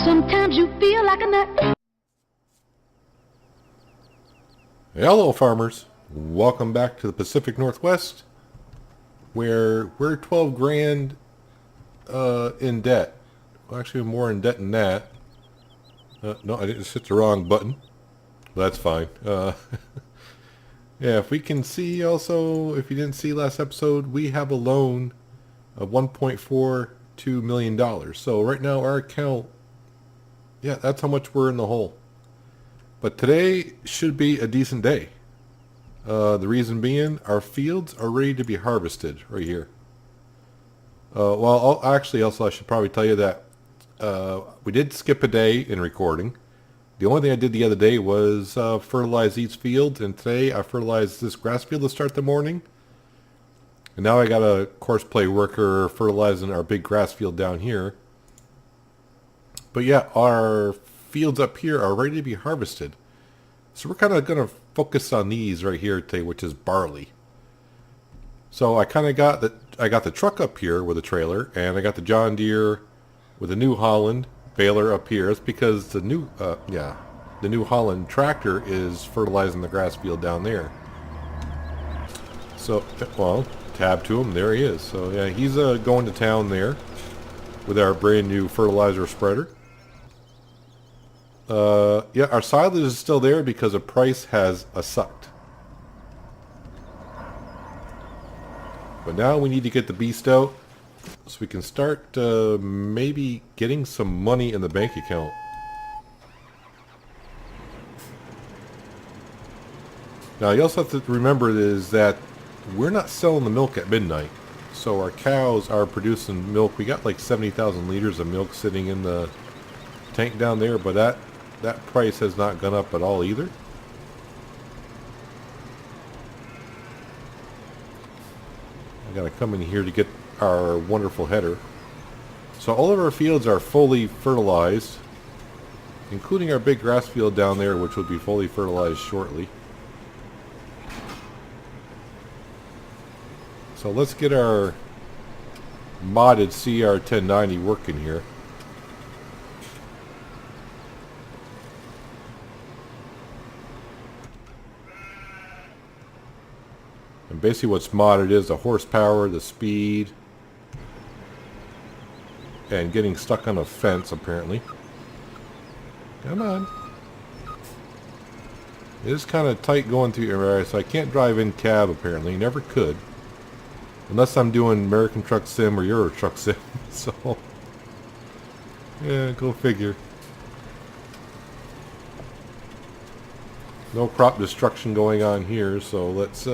Sometimes you feel like a nut. Hello farmers, welcome back to the Pacific Northwest, where we're 12 grand in debt. Well, actually more in debt than that. No, I didn't hit the wrong button. That's fine. Yeah, if we can see also, if you didn't see last episode, we have a loan of $1.42 million. So right now our account, yeah, that's how much we're in the hole. But today should be a decent day. The reason being, our fields are ready to be harvested right here. Well, actually, also I should probably tell you that we did skip a day in recording. The only thing I did the other day was fertilize these fields, and today I fertilized this grass field to start the morning. And now I got a course play worker fertilizing our big grass field down here. But yeah, our fields up here are ready to be harvested. So we're kind of going to focus on these right here today, which is barley. So I kind of got the truck up here with a trailer, and I got the John Deere with the New Holland baler up here. It's because the New Holland tractor is fertilizing the grass field down there. So, well, tab to him, there he is. So yeah, he's going to town there with our brand new fertilizer spreader. Yeah, our silage is still there because the price has sucked. But now we need to get the beast out so we can start maybe getting some money in the bank account. Now you also have to remember is that we're not selling the milk at midnight. So our cows are producing milk. We got like 70,000 liters of milk sitting in the tank down there, but that price has not gone up at all either. I gotta come in here to get our wonderful header. So all of our fields are fully fertilized, including our big grass field down there, which will be fully fertilized shortly. So let's get our modded CR1090 working here. And basically what's modded is the horsepower, the speed, and getting stuck on a fence apparently. Come on. It is kind of tight going through your area, so I can't drive in cab apparently. Never could. Unless I'm doing American Truck Sim or Euro Truck Sim. So, yeah, go figure. No crop destruction going on here, so let's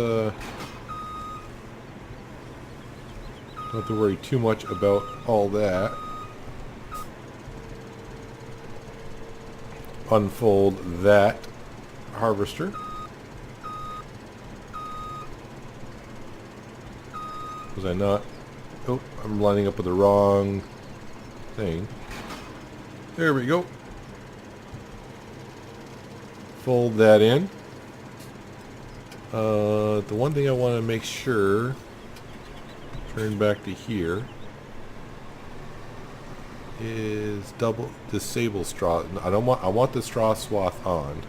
don't have to worry too much about all that. Unfold that harvester. Was I not? Oh, I'm lining up with the wrong thing. There we go. Fold that in. The one thing I want to make sure, turn back to here, is double disable straw. I want the straw swath on.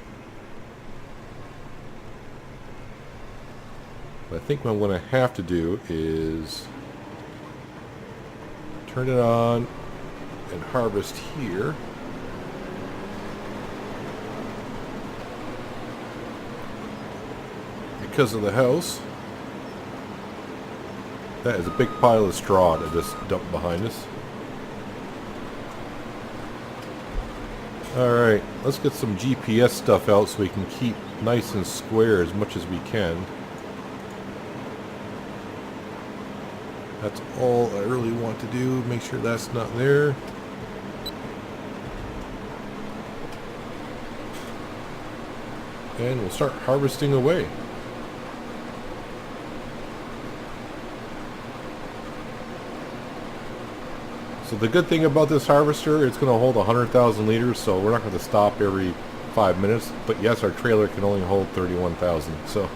But I think what I'm going to have to do is turn it on and harvest here. Because of the house. That is a big pile of straw that just dumped behind us. Alright, let's get some GPS stuff out so we can keep nice and square as much as we can. That's all I really want to do. Make sure that's not there. And we'll start harvesting away. So the good thing about this harvester, it's going to hold 100,000 liters, so we're not going to stop every 5 minutes. But yes, our trailer can only hold 31,000, so...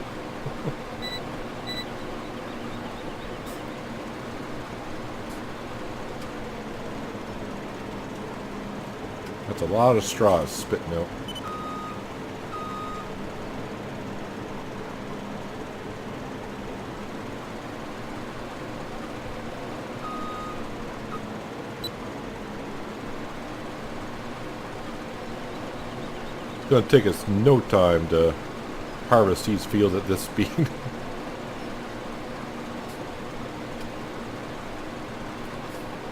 That's a lot of straws spitting out. It's going to take us no time to harvest these fields at this speed.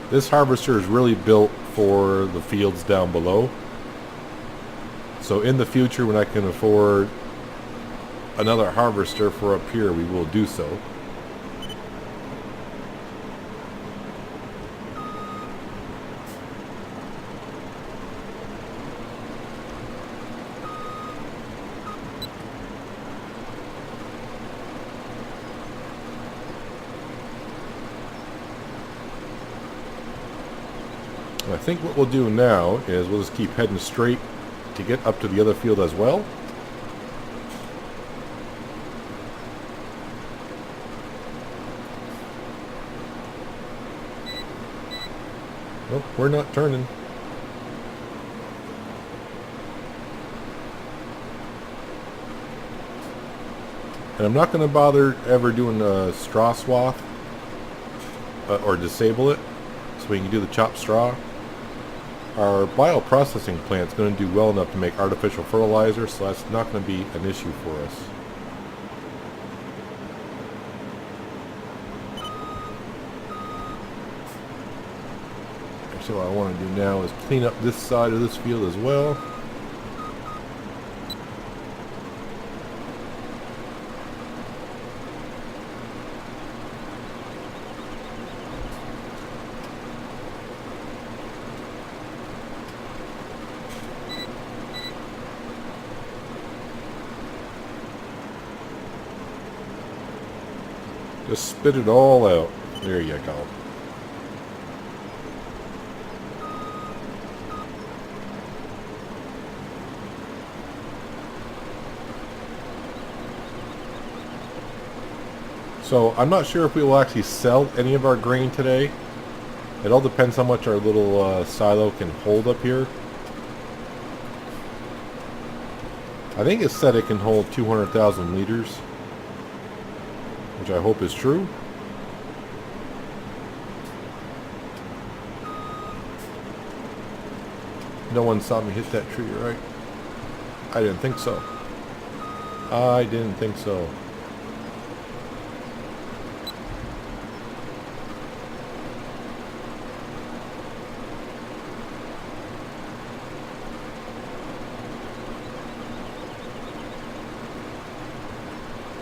This harvester is really built for the fields down below. So in the future, when I can afford another harvester for up here, we will do so. And I think what we'll do now is we'll just keep heading straight to get up to the other field as well. Nope, we're not turning. And I'm not going to bother ever doing a straw swath or disable it so we can do the chopped straw. Our bioprocessing plant is going to do well enough to make artificial fertilizer, so that's not going to be an issue for us. So what I want to do now is clean up this side of this field as well. Just spit it all out. There you go. So I'm not sure if we will actually sell any of our grain today. It all depends how much our little silo can hold up here. I think it said it can hold 200,000 liters, which I hope is true. No one saw me hit that tree, right? I didn't think so. I didn't think so.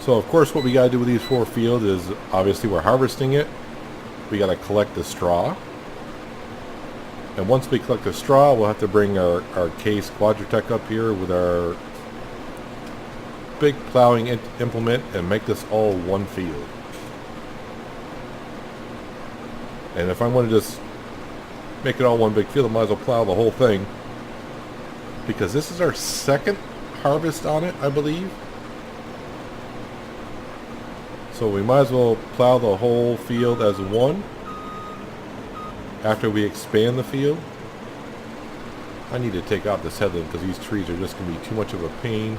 So of course what we got to do with these 4 fields is, obviously we're harvesting it. We got to collect the straw. And once we collect the straw, we'll have to bring our Case Quadratec up here with our big plowing implement and make this all one field. And if I want to just make it all one big field, I might as well plow the whole thing. Because this is our second harvest on it, I believe. So we might as well plow the whole field as one after we expand the field. I need to take out this headland because these trees are just going to be too much of a pain.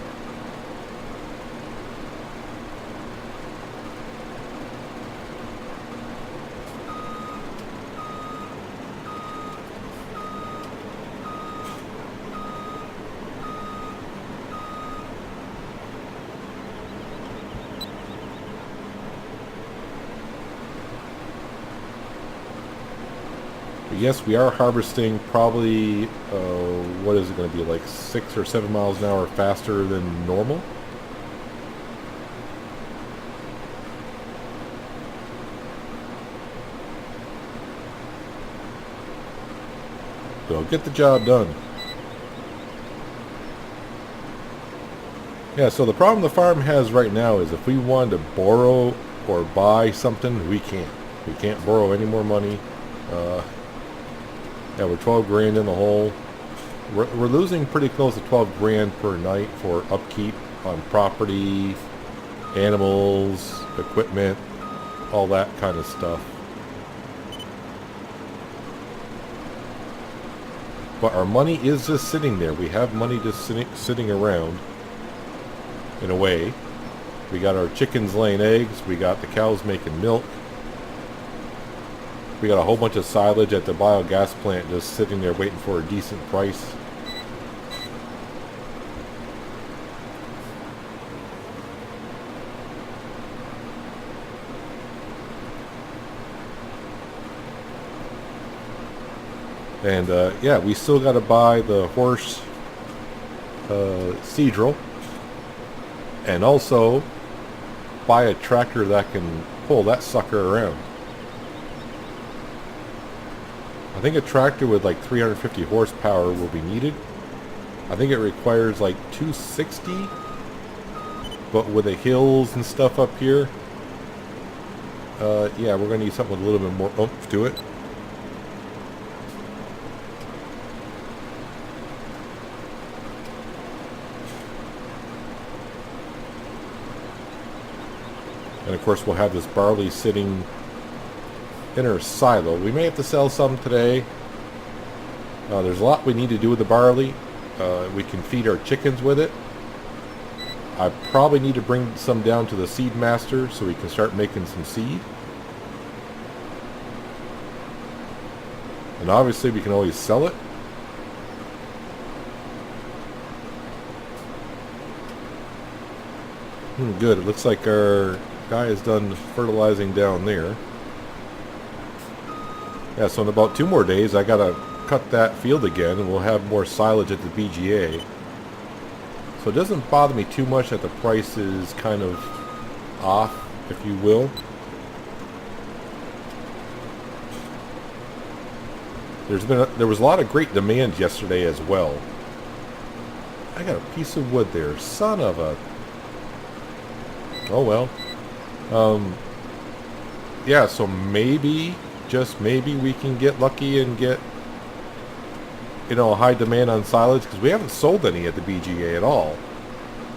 Yes, we are harvesting probably, what is it going to be, like 6 or 7 miles an hour faster than normal. So get the job done. Yeah, so the problem the farm has right now is if we wanted to borrow or buy something, we can't. We can't borrow any more money. Yeah, we're 12 grand in the hole. We're losing pretty close to 12 grand per night for upkeep on property, animals, equipment, all that kind of stuff. But our money is just sitting there. We have money just sitting around, in a way. We got our chickens laying eggs. We got the cows making milk. We got a whole bunch of silage at the biogas plant just sitting there waiting for a decent price. And yeah, we still got to buy the horse Seadrill, and also buy a tractor that can pull that sucker around. I think a tractor with like 350 horsepower will be needed. I think it requires like 260, but with the hills and stuff up here, yeah, we're going to need something with a little bit more oomph to it. And of course we'll have this barley sitting in our silo. We may have to sell some today. There's a lot we need to do with the barley. We can feed our chickens with it. I probably need to bring some down to the seed master so we can start making some seed. And obviously we can always sell it. Good. It looks like our guy is done fertilizing down there. Yeah, so in about 2 more days I gotta cut that field again and we'll have more silage at the BGA. So it doesn't bother me too much that the price is kind of off, if you will. There was a lot of great demand yesterday as well. I got a piece of wood there, son of a... Oh well. Yeah, so maybe, just maybe, we can get lucky and get, you know, a high demand on silage, because we haven't sold any at the BGA at all.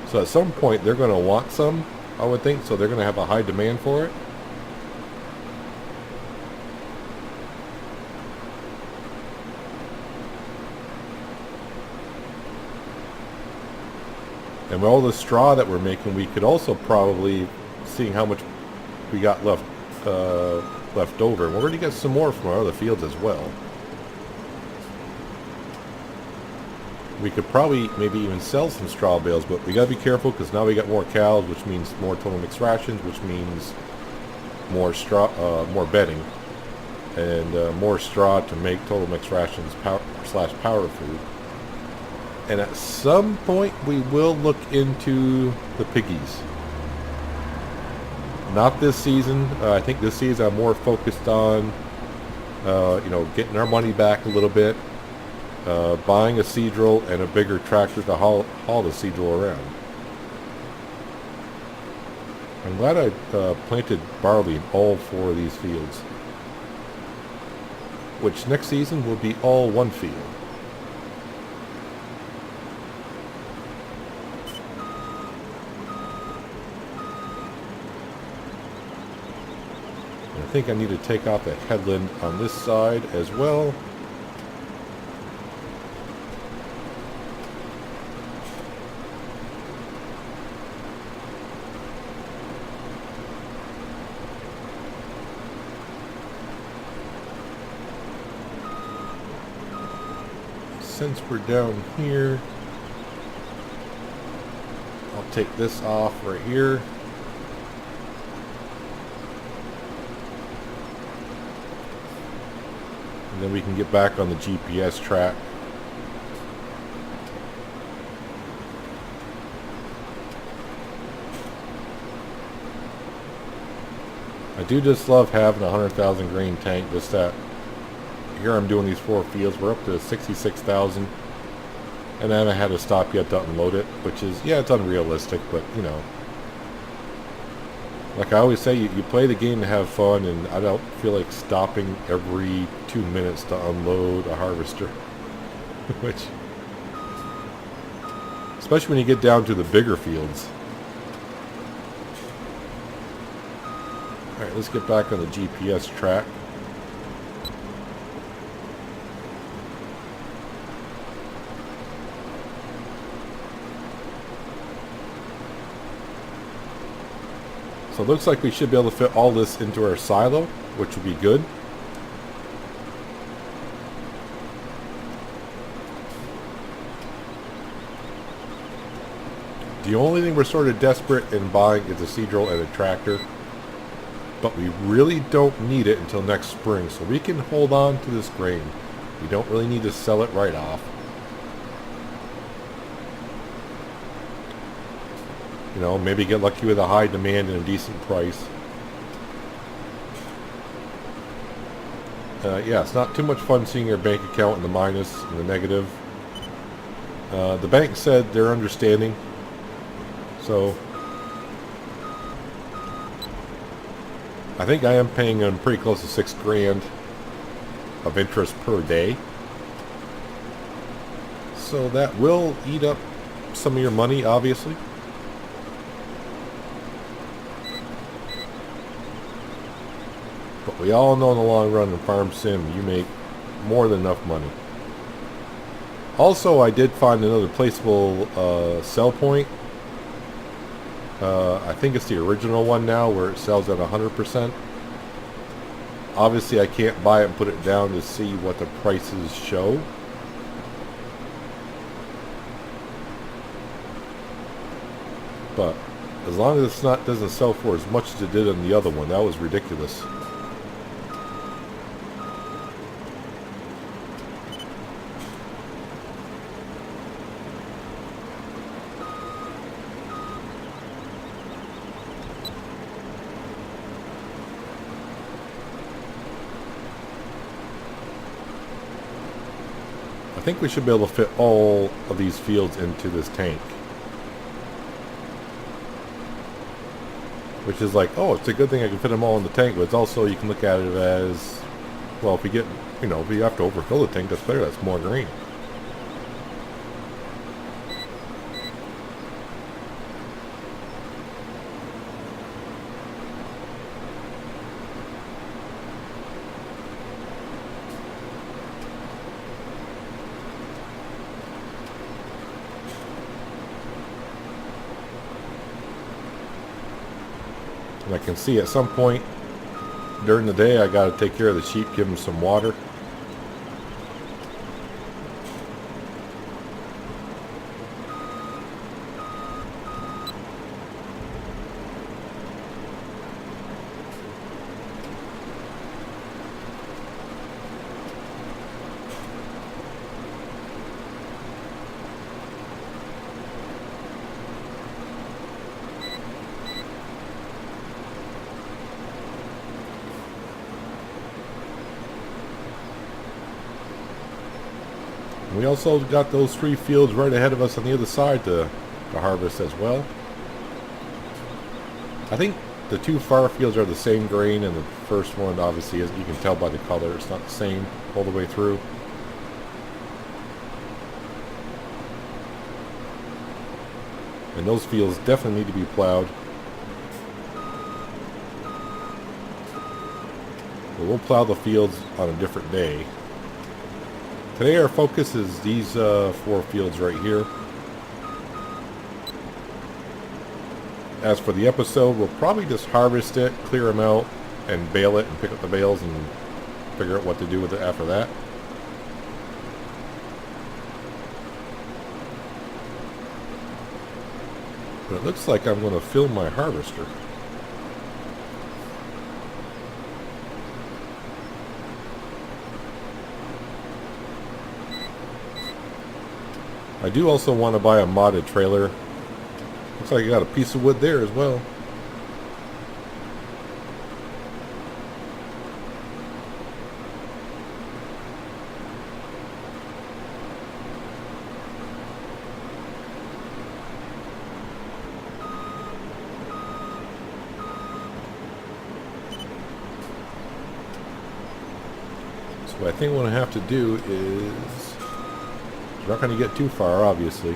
So at some point they're going to want some, I would think, so they're going to have a high demand for it. And with all the straw that we're making, we could also probably, seeing how much we got left over, we're going to get some more from our other fields as well. We could probably maybe even sell some straw bales, but we got to be careful because now we got more cows, which means more total mixed rations, which means more straw, more bedding, and more straw to make total mixed rations power food. And at some point we will look into the piggies. Not this season. I think this season I'm more focused on, you know, getting our money back a little bit, buying a Seadrill and a bigger tractor to haul the Seadrill around. I'm glad I planted barley in all 4 of these fields, which next season will be all one field. I think I need to take off the headland on this side as well. Since we're down here, I'll take this off right here. And then we can get back on the GPS track. I do just love having a 100,000 grain tank. Just that here I'm doing these 4 fields. We're up to 66,000. And then I had to stop yet to unload it, which is, yeah, it's unrealistic, but you know. Like I always say, you play the game to have fun, and I don't feel like stopping every 2 minutes to unload a harvester. Which, especially when you get down to the bigger fields. Alright, let's get back on the GPS track. So it looks like we should be able to fit all this into our silo, which would be good. The only thing we're sort of desperate in buying is a Seadrill and a tractor. But we really don't need it until next spring, so we can hold on to this grain. We don't really need to sell it right off. You know, maybe get lucky with a high demand and a decent price. Yeah, it's not too much fun seeing your bank account in the minus and the negative. The bank said they're understanding. So, I think I am paying them pretty close to $6 grand of interest per day. So that will eat up some of your money, obviously. But we all know in the long run in Farm Sim, you make more than enough money. Also, I did find another placeable sell point. I think it's the original one now where it sells at 100%. Obviously, I can't buy it and put it down to see what the prices show. But as long as it doesn't sell for as much as it did on the other one, that was ridiculous. I think we should be able to fit all of these fields into this tank. Which is like, oh, it's a good thing I can fit them all in the tank, but it's also, you can look at it as, well, if we get, you know, if we have to overfill the tank, that's better, that's more grain. And I can see at some point during the day I got to take care of the sheep, give them some water. We also got those 3 fields right ahead of us on the other side to harvest as well. I think the 2 far fields are the same grain, and the first one obviously, as you can tell by the color, it's not the same all the way through. And those fields definitely need to be plowed. But we'll plow the fields on a different day. Today our focus is these 4 fields right here. As for the episode, we'll probably just harvest it, clear them out, and bale it and pick up the bales and figure out what to do with it after that. But it looks like I'm going to fill my harvester. I do also want to buy a modded trailer. Looks like I got a piece of wood there as well. So what I think what I have to do is... we're not going to get too far, obviously.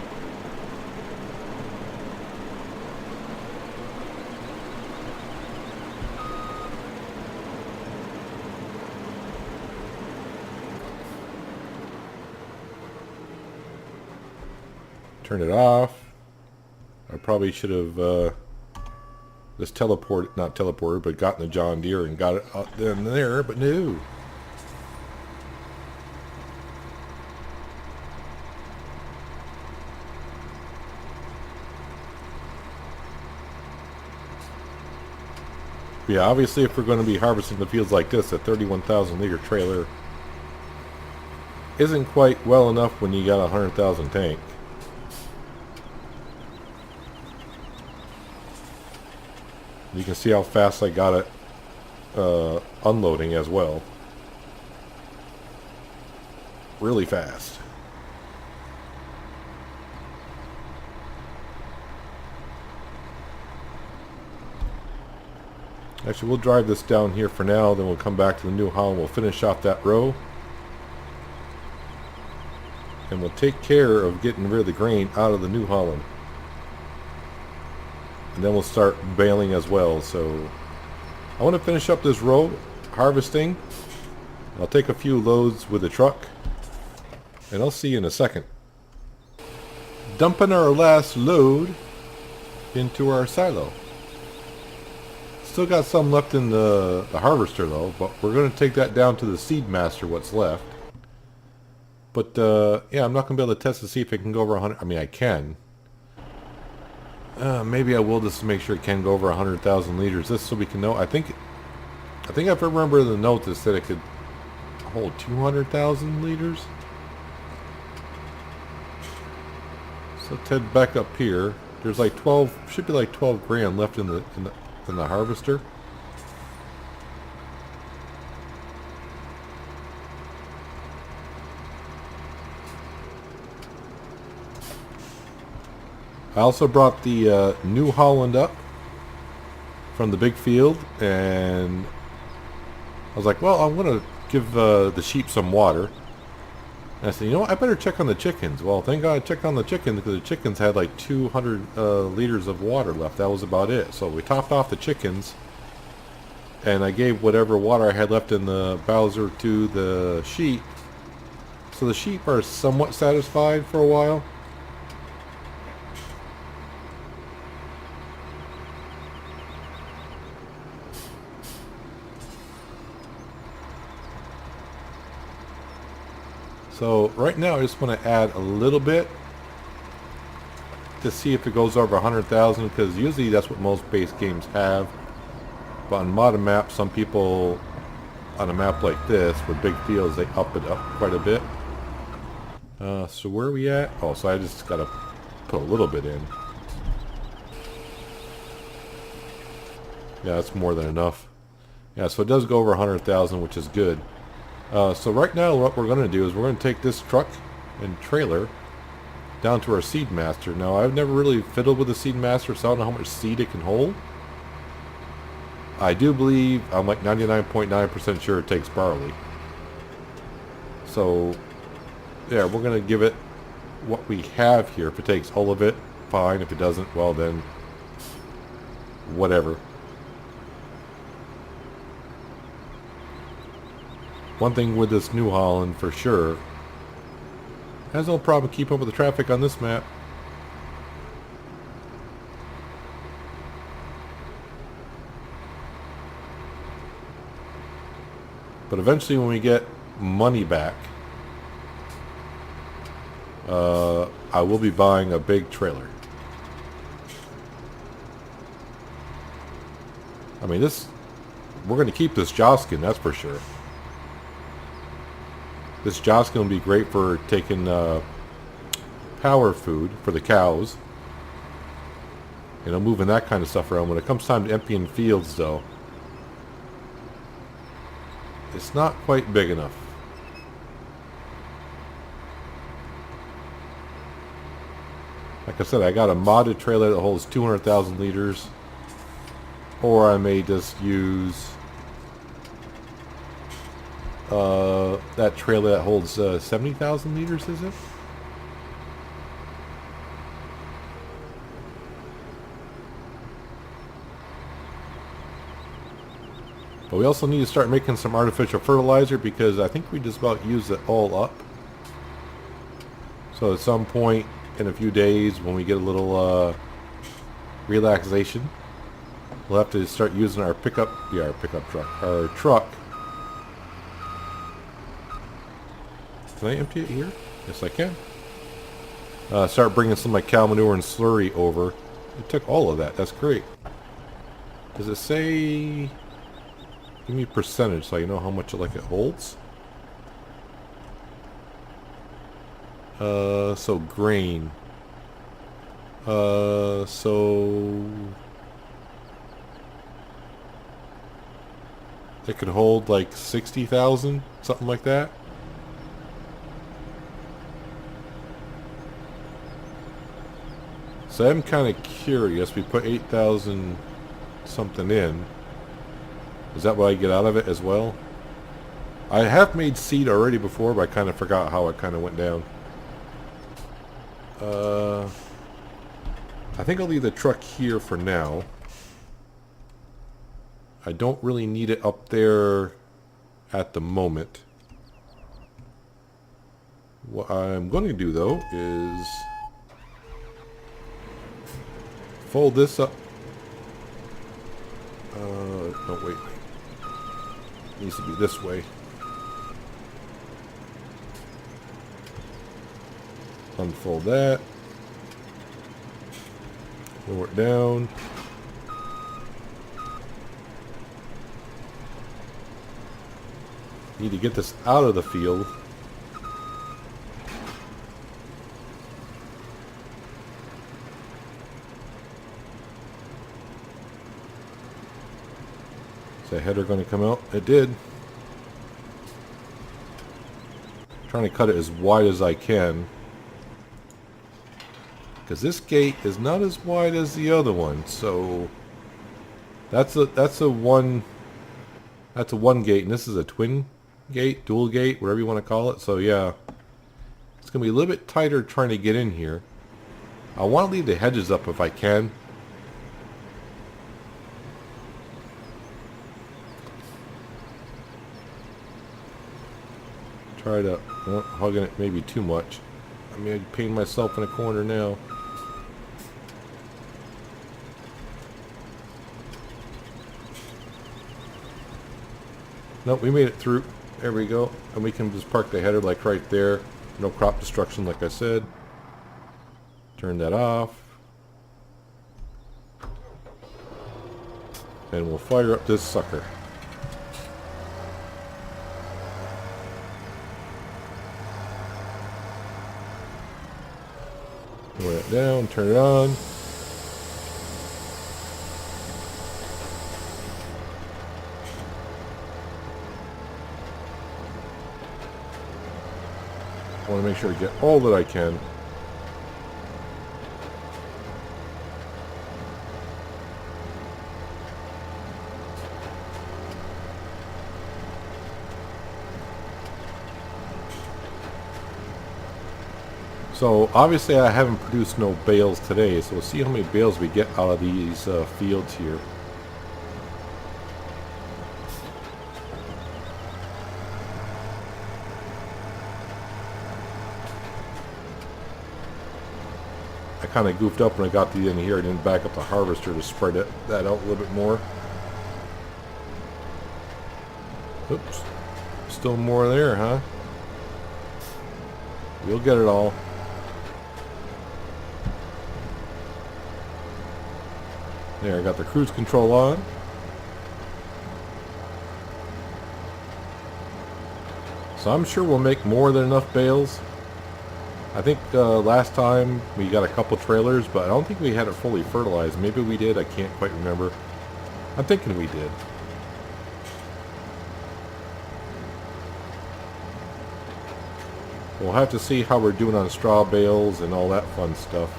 Turn it off. I probably should have Just teleport, not teleported, but got in the John Deere and got it out there, but no. Yeah, obviously if we're going to be harvesting the fields like this, a 31,000 liter trailer isn't quite well enough when you got a 100,000 tank. You can see how fast I got it unloading as well. Really fast. Actually, we'll drive this down here for now, then we'll come back to the New Holland. We'll finish off that row. And we'll take care of getting rid of the grain out of the New Holland. And then we'll start baling as well. So I want to finish up this row harvesting. I'll take a few loads with the truck. And I'll see you in a second. Dumping our last load into our silo. Still got some left in the harvester though, but we're going to take that down to the Seed Master, what's left. But yeah, I'm not going to be able to test to see if it can go over 100. I mean, I can. Maybe I will just to make sure it can go over 100,000 liters, just so we can know. I think if I remember the note that said it could hold 200,000 liters. So let's head back up here. There's like 12, should be like 12 grand left in the harvester. I also brought the New Holland up from the big field, and I was like, well, I'm going to give the sheep some water. And I said, you know what, I better check on the chickens. Well, thank God I checked on the chickens, because the chickens had like 200 liters of water left. That was about it. So we topped off the chickens, and I gave whatever water I had left in the Bowser to the sheep. So the sheep are somewhat satisfied for a while. So right now I just want to add a little bit to see if it goes over 100,000, because usually that's what most base games have. But on modern maps, some people on a map like this with big fields, they up it up quite a bit. So where are we at? Oh, so I just got to put a little bit in. Yeah, that's more than enough. Yeah, so it does go over 100,000, which is good. So right now what we're going to do is we're going to take this truck and trailer down to our Seed Master. Now I've never really fiddled with the Seed Master, so I don't know how much seed it can hold. I do believe, I'm like 99.9% sure it takes barley. So yeah, we're going to give it what we have here. If it takes all of it, fine. If it doesn't, well then, whatever. One thing with this New Holland for sure, has no problem keeping up with the traffic on this map. But eventually when we get money back, I will be buying a big trailer. I mean, we're going to keep this Joskin, that's for sure. This Joskin will be great for taking power food for the cows. You know, moving that kind of stuff around. When it comes time to emptying fields, though, it's not quite big enough. Like I said, I got a modded trailer that holds 200,000 liters. Or I may just use that trailer that holds 70,000 liters, is it? But we also need to start making some artificial fertilizer, because I think we just about used it all up. So at some point in a few days, when we get a little relaxation, We'll have to start using our pickup truck. Our truck. Can I empty it here? Yes, I can. Start bringing some of my cow manure and slurry over. It took all of that. That's great. Does it say... Give me a percentage so you know how much it holds. So grain. So... It could hold like 60,000, something like that. So I'm kind of curious. We put 8,000 something in. Is that what I get out of it as well? I have made seed already before, but I kind of forgot how it kind of went down. I think I'll leave the truck here for now. I don't really need it up there at the moment. What I'm going to do though is fold this up. No, wait. It needs to be this way. Unfold that. Lower it down. Need to get this out of the field. Is the header going to come out? It did. Trying to cut it as wide as I can, because this gate is not as wide as the other one. So that's a one gate, and this is a twin gate, dual gate, whatever you want to call it. So yeah, it's gonna be a little bit tighter trying to get in here. I want to leave the hedges up if I can. Try to hugging it maybe too much. I mean, I'm painting myself in a corner now. Nope, we made it through. There we go. And we can just park the header like right there. No crop destruction, like I said. Turn that off. And we'll fire up this sucker. Lower it down, turn it on. I want to make sure to get all that I can. So obviously I haven't produced no bales today, so we'll see how many bales we get out of these fields here. I kind of goofed up when I got the in here. I didn't back up the harvester to spread that out a little bit more. Oops. Still more there, huh? You'll get it all. There, I got the cruise control on. So I'm sure we'll make more than enough bales. I think last time we got a couple trailers, but I don't think we had it fully fertilized. Maybe we did, I can't quite remember. I'm thinking we did. We'll have to see how we're doing on straw bales and all that fun stuff.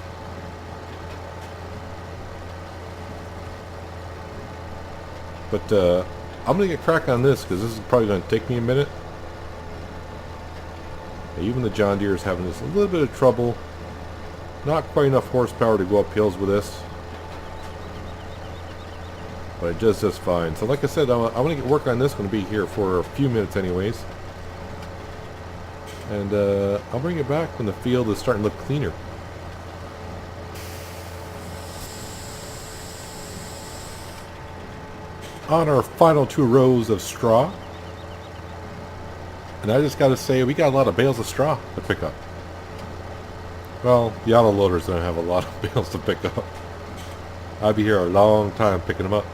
But I'm going to get crack on this because this is probably going to take me a minute. Even the John Deere is having this a little bit of trouble. Not quite enough horsepower to go up hills with this. But it does just fine. So like I said, I'm going to get work on this. Going to be here for a few minutes anyways. And I'll bring it back when the field is starting to look cleaner. on our final 2 rows of straw. And I just gotta say, we got a lot of bales of straw to pick up. Well, the auto loaders don't have a lot of bales to pick up. I'll be here a long time picking them up.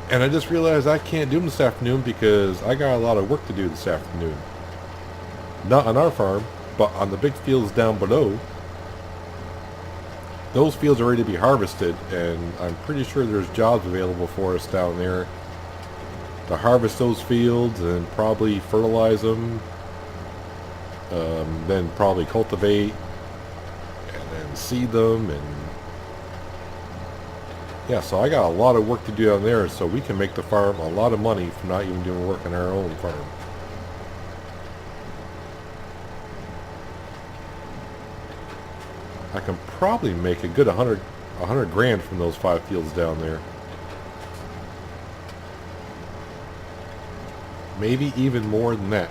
And I just realized I can't do them this afternoon because I got a lot of work to do this afternoon. Not on our farm, but on the big fields down below. Those fields are ready to be harvested, and I'm pretty sure there's jobs available for us down there to harvest those fields and probably fertilize them, then probably cultivate, and then seed them, and yeah, so I got a lot of work to do down there, so we can make the farm a lot of money from not even doing work on our own farm. I can probably make a good 100 grand from those 5 fields down there. Maybe even more than that.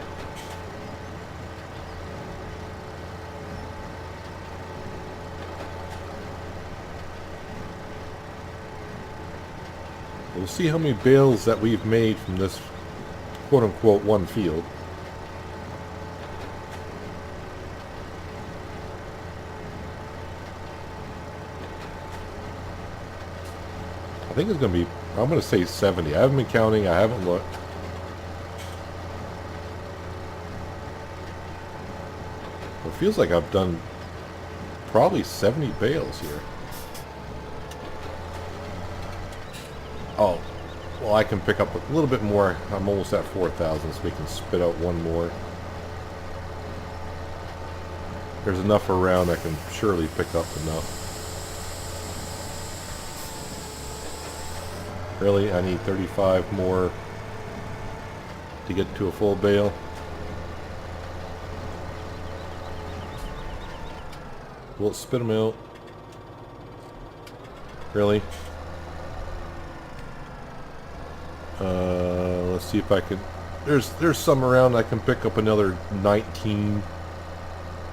We'll see how many bales that we've made from this quote-unquote one field. I think it's going to be, I'm going to say 70. I haven't been counting. I haven't looked. It feels like I've done probably 70 bales here. Oh, well, I can pick up a little bit more. I'm almost at 4,000, so we can spit out one more. There's enough around, I can surely pick up enough. Really, I need 35 more to get to a full bale. Will it spit them out? Really? Let's see if I can. There's some around. I can pick up another 19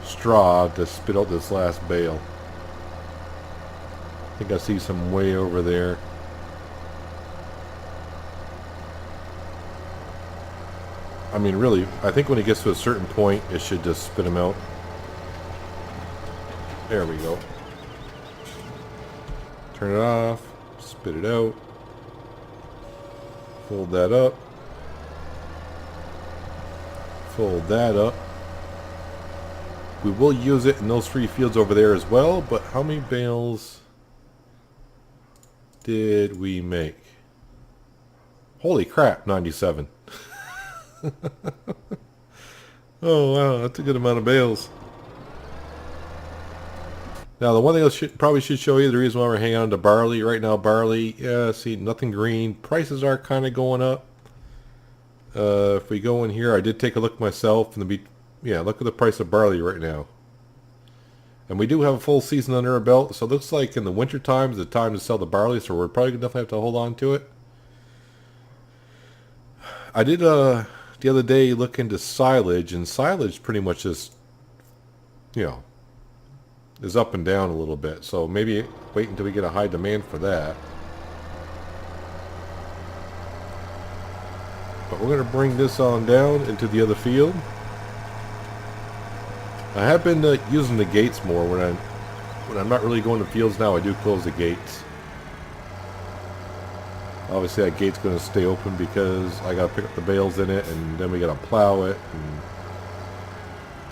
straw to spit out this last bale. I think I see some way over there. I mean, really, I think when it gets to a certain point, it should just spit them out. There we go. Turn it off. Spit it out. Fold that up. Fold that up. We will use it in those 3 fields over there as well, but how many bales did we make? Holy crap, 97. Oh wow, that's a good amount of bales. Now the one thing I probably should show you, the reason why we're hanging on to barley right now, barley, yeah, see, nothing green. Prices are kind of going up. If we go in here, I did take a look myself, and look at the price of barley right now. And we do have a full season under our belt, so it looks like in the winter time is the time to sell the barley, so we're probably definitely have to hold on to it. I did the other day look into silage, and silage pretty much just, is up and down a little bit. So maybe wait until we get a high demand for that. But we're going to bring this on down into the other field. I have been using the gates more when I'm not really going to fields now. I do close the gates. Obviously that gate's going to stay open because I got to pick up the bales in it, and then we got to plow it. And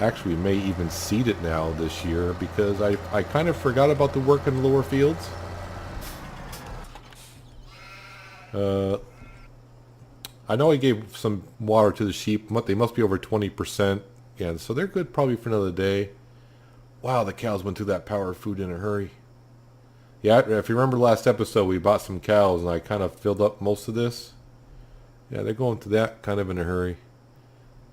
actually, we may even seed it now this year because I kind of forgot about the work in the lower fields. I know I gave some water to the sheep. They must be over 20%. Yeah, so they're good probably for another day. Wow, the cows went through that power food in a hurry. Yeah, if you remember last episode, we bought some cows, and I kind of filled up most of this. Yeah, they're going through that kind of in a hurry.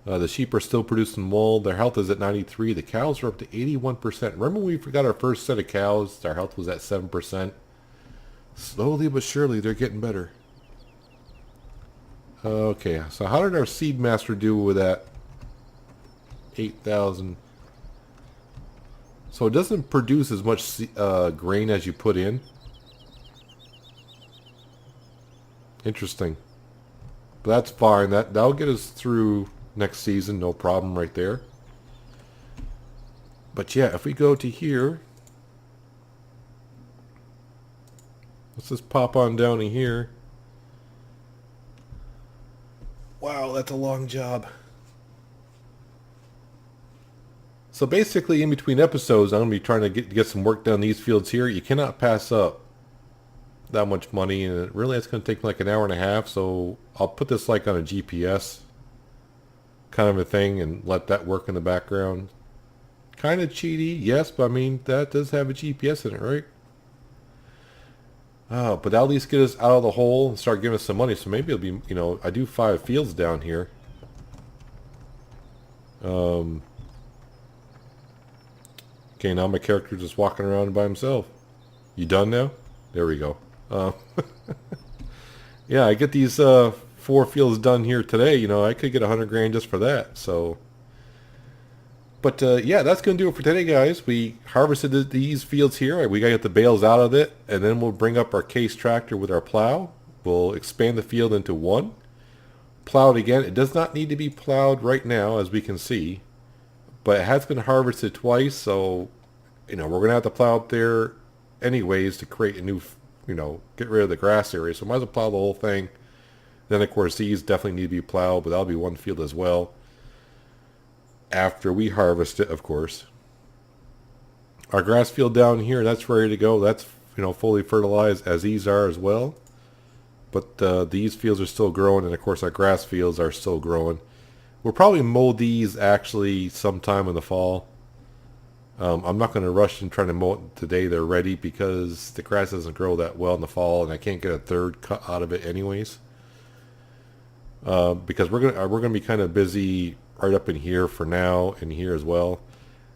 The sheep are still producing wool. Their health is at 93. The cows are up to 81%. Remember when we forgot our first set of cows? Our health was at 7%. Slowly but surely, they're getting better. Okay, so how did our seed master do with that 8,000? So it doesn't produce as much grain as you put in. Interesting. But that's fine. That'll get us through next season. No problem right there. But yeah, if we go to here, let's just pop on down to here. Wow, that's a long job. So basically, in between episodes, I'm going to be trying to get some work done in these fields here. You cannot pass up that much money, and it really it's going to take like an hour and a half. So I'll put this like on a GPS kind of a thing and let that work in the background. Kind of cheaty, yes, but I mean, that does have a GPS in it, right? Oh, but that'll at least get us out of the hole and start giving us some money. So maybe it'll be, you know, I do 5 fields down here. Okay, now my character just walking around by himself. You done now? There we go. Yeah, I get these 4 fields done here today. You know, I could get 100 grand just for that. So, but yeah, that's gonna do it for today, guys. We harvested these fields here. We gotta get the bales out of it, and then we'll bring up our case tractor with our plow. We'll expand the field into 1. Plow it again. It does not need to be plowed right now, as we can see, but it has been harvested twice. So, you know, we're gonna have to plow up there anyways to create a new, you know, get rid of the grass area. So might as well plow the whole thing. Then of course these definitely need to be plowed, but that'll be 1 field as well. After we harvest it, of course. Our grass field down here, that's ready to go. That's, you know, fully fertilized, as these are as well. But these fields are still growing, and of course our grass fields are still growing. We'll probably mow these actually sometime in the fall. I'm not going to rush and try to mow it today. They're ready because the grass doesn't grow that well in the fall, and I can't get a third cut out of it anyways. Because we're gonna be kind of busy right up in here for now, and here as well.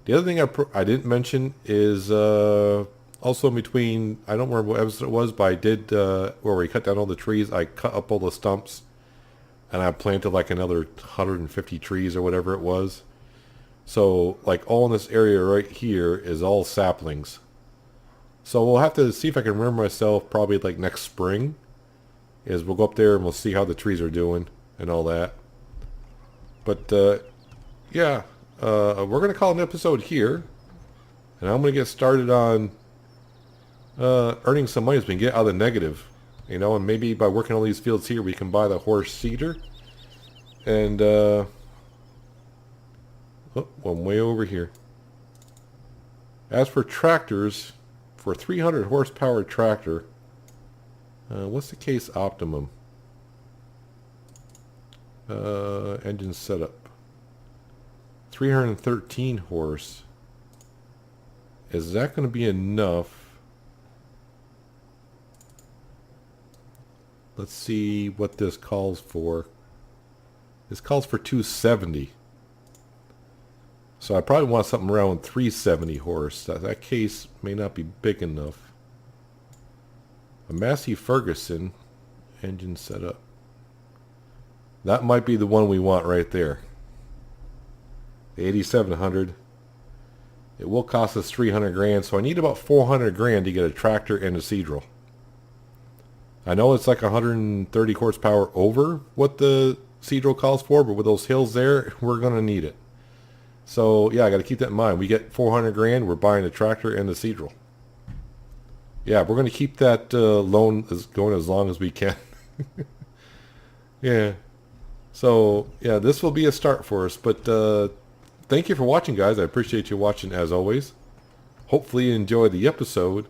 The other thing I didn't mention is also in between, I don't remember what episode it was, but I did where we cut down all the trees. I cut up all the stumps, and I planted like another 150 trees or whatever it was. So like all in this area right here is all saplings. So we'll have to see if I can remember myself, probably like next spring, is we'll go up there and we'll see how the trees are doing and all that. But yeah, we're going to call an episode here, and I'm going to get started on earning some money so we can get out of the negative, you know, and maybe by working all these fields here we can buy the horse seeder. And oh, one way over here. As for tractors, for a 300 horsepower tractor, what's the case optimum? Engine setup. 313 horse. Is that going to be enough? Let's see what this calls for. This calls for 270. So I probably want something around 370 horse. That case may not be big enough. A Massey Ferguson engine setup. That might be the one we want right there. The 8700. It will cost us 300 grand, so I need about 400 grand to get a tractor and a seedrill. I know it's like 130 horsepower over what the seedrill calls for, but with those hills there, we're going to need it. So yeah, I got to keep that in mind. We get 400 grand, we're buying the tractor and the seedrill. Yeah, we're going to keep that loan going as long as we can. Yeah. So yeah, this will be a start for us. But thank you for watching, guys. I appreciate you watching as always. Hopefully you enjoyed the episode.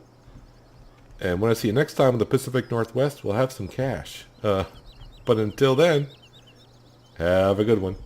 And when I see you next time in the Pacific Northwest, we'll have some cash. But until then, have a good one.